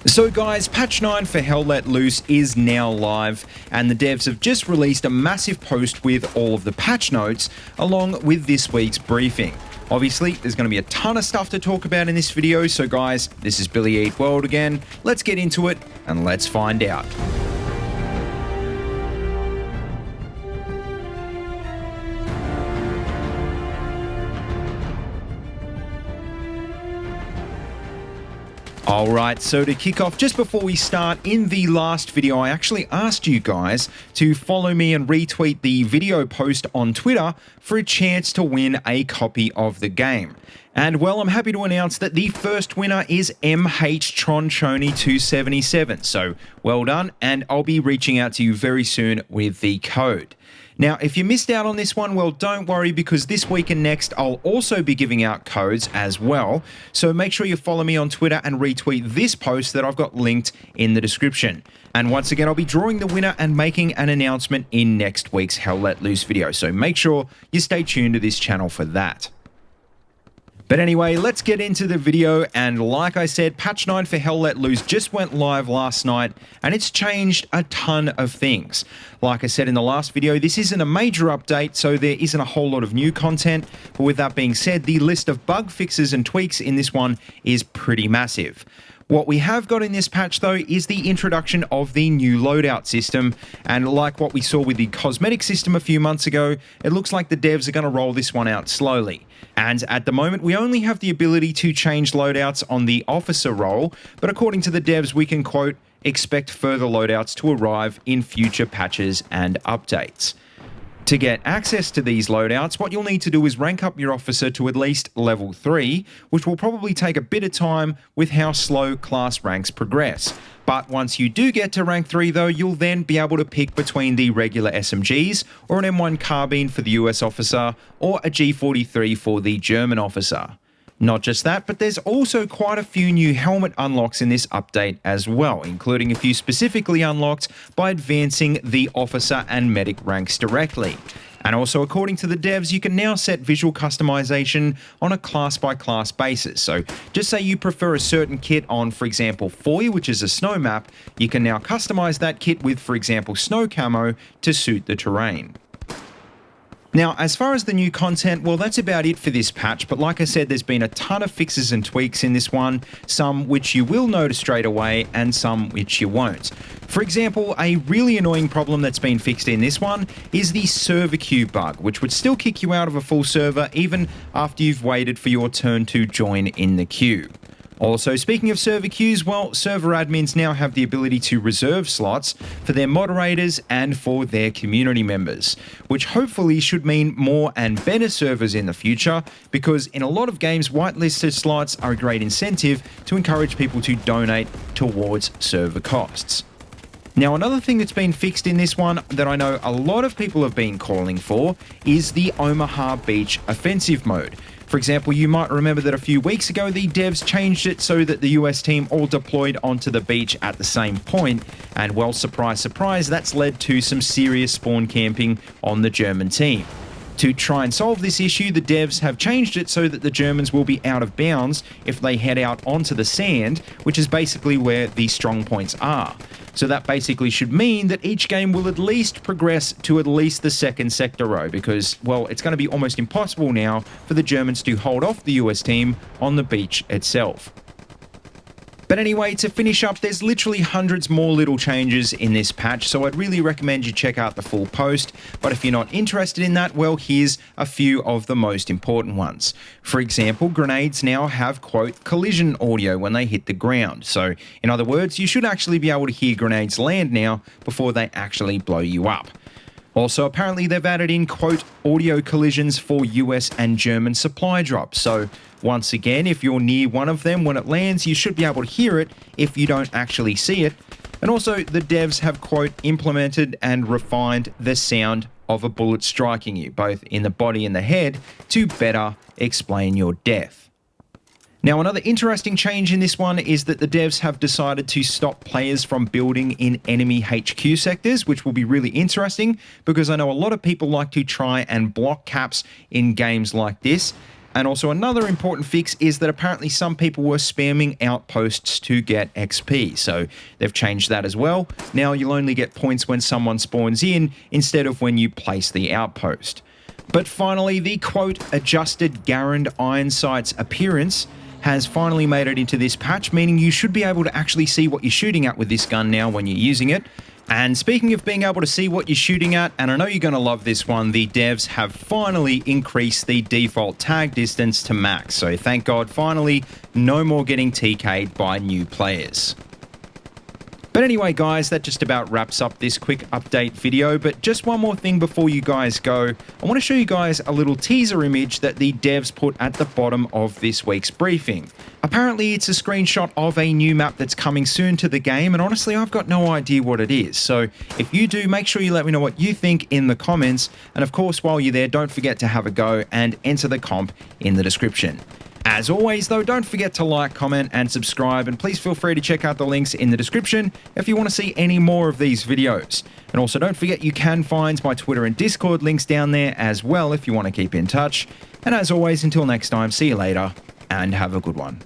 So guys, patch 9 for Hell Let Loose is now live, and the devs have just released a massive post with all of the patch notes, along with this week's briefing. Obviously, there's going to be a ton of stuff to talk about in this video, so guys, this is Billy Eat World again. Let's get into it, and let's find out. Alright, so to kick off, just before we start, in the last video I actually asked you guys to follow me and retweet the video post on Twitter for a chance to win a copy of the game. And well, I'm happy to announce that the first winner is MH Tronchoni 277. So well done, and I'll be reaching out to you very soon with the code. Now, if you missed out on this one, well, don't worry, because this week and next, I'll also be giving out codes as well. So make sure you follow me on Twitter and retweet this post that I've got linked in the description. And once again, I'll be drawing the winner and making an announcement in next week's Hell Let Loose video. So make sure you stay tuned to this channel for that. But anyway, let's get into the video, and like I said, patch 9 for Hell Let Loose just went live last night, and it's changed a ton of things. Like I said in the last video, this isn't a major update, so there isn't a whole lot of new content, but with that being said, the list of bug fixes and tweaks in this one is pretty massive. What we have got in this patch, though, is the introduction of the new loadout system, and like what we saw with the cosmetic system a few months ago, it looks like the devs are going to roll this one out slowly. And at the moment, we only have the ability to change loadouts on the officer role, but according to the devs, we can, quote, expect further loadouts to arrive in future patches and updates. To get access to these loadouts, what you'll need to do is rank up your officer to at least level 3, which will probably take a bit of time with how slow class ranks progress. But once you do get to rank 3 though, you'll then be able to pick between the regular SMGs, or an M1 carbine for the US officer, or a G43 for the German officer. Not just that, but there's also quite a few new helmet unlocks in this update as well, including a few specifically unlocked by advancing the officer and medic ranks directly. And also, according to the devs, you can now set visual customization on a class-by-class basis. So just say you prefer a certain kit on, for example, Foy, which is a snow map, you can now customize that kit with, for example, snow camo to suit the terrain. Now, as far as the new content, well, that's about it for this patch, but like I said, there's been a ton of fixes and tweaks in this one, some which you will notice straight away and some which you won't. For example, a really annoying problem that's been fixed in this one is the server queue bug, which would still kick you out of a full server even after you've waited for your turn to join in the queue. Also, speaking of server queues, well, server admins now have the ability to reserve slots for their moderators and for their community members, which hopefully should mean more and better servers in the future, because in a lot of games, whitelisted slots are a great incentive to encourage people to donate towards server costs. Now, another thing that's been fixed in this one that I know a lot of people have been calling for is the Omaha Beach offensive mode. For example, you might remember that a few weeks ago, the devs changed it so that the US team all deployed onto the beach at the same point, and well, surprise, surprise, that's led to some serious spawn camping on the German team. To try and solve this issue, the devs have changed it so that the Germans will be out of bounds if they head out onto the sand, which is basically where the strong points are. So that basically should mean that each game will at least progress to at least the second sector row, because, well, it's going to be almost impossible now for the Germans to hold off the US team on the beach itself. But anyway, to finish up, there's literally hundreds more little changes in this patch, so I'd really recommend you check out the full post. But if you're not interested in that, well, here's a few of the most important ones. For example, grenades now have, quote, collision audio when they hit the ground. So, in other words, you should actually be able to hear grenades land now before they actually blow you up. Also, apparently they've added in, quote, audio collisions for US and German supply drops. So, once again, if you're near one of them when it lands, you should be able to hear it if you don't actually see it. And also, the devs have, quote, implemented and refined the sound of a bullet striking you, both in the body and the head, to better explain your death. Now, another interesting change in this one is that the devs have decided to stop players from building in enemy HQ sectors, which will be really interesting because I know a lot of people like to try and block caps in games like this. And also another important fix is that apparently some people were spamming outposts to get XP. So they've changed that as well. Now you'll only get points when someone spawns in instead of when you place the outpost. But finally, the quote adjusted Garand iron sights appearance has finally made it into this patch, meaning you should be able to actually see what you're shooting at with this gun now when you're using it. And speaking of being able to see what you're shooting at, and I know you're going to love this one, the devs have finally increased the default tag distance to max. So thank God, finally, no more getting TK'd by new players. But anyway, guys, that just about wraps up this quick update video. But just one more thing before you guys go. I want to show you guys a little teaser image that the devs put at the bottom of this week's briefing. Apparently, it's a screenshot of a new map that's coming soon to the game, and honestly, I've got no idea what it is. So if you do, make sure you let me know what you think in the comments. And of course, while you're there, don't forget to have a go and enter the comp in the description. As always, though, don't forget to like, comment, and subscribe, and please feel free to check out the links in the description if you want to see any more of these videos. And also, don't forget you can find my Twitter and Discord links down there as well if you want to keep in touch. And as always, until next time, see you later, and have a good one.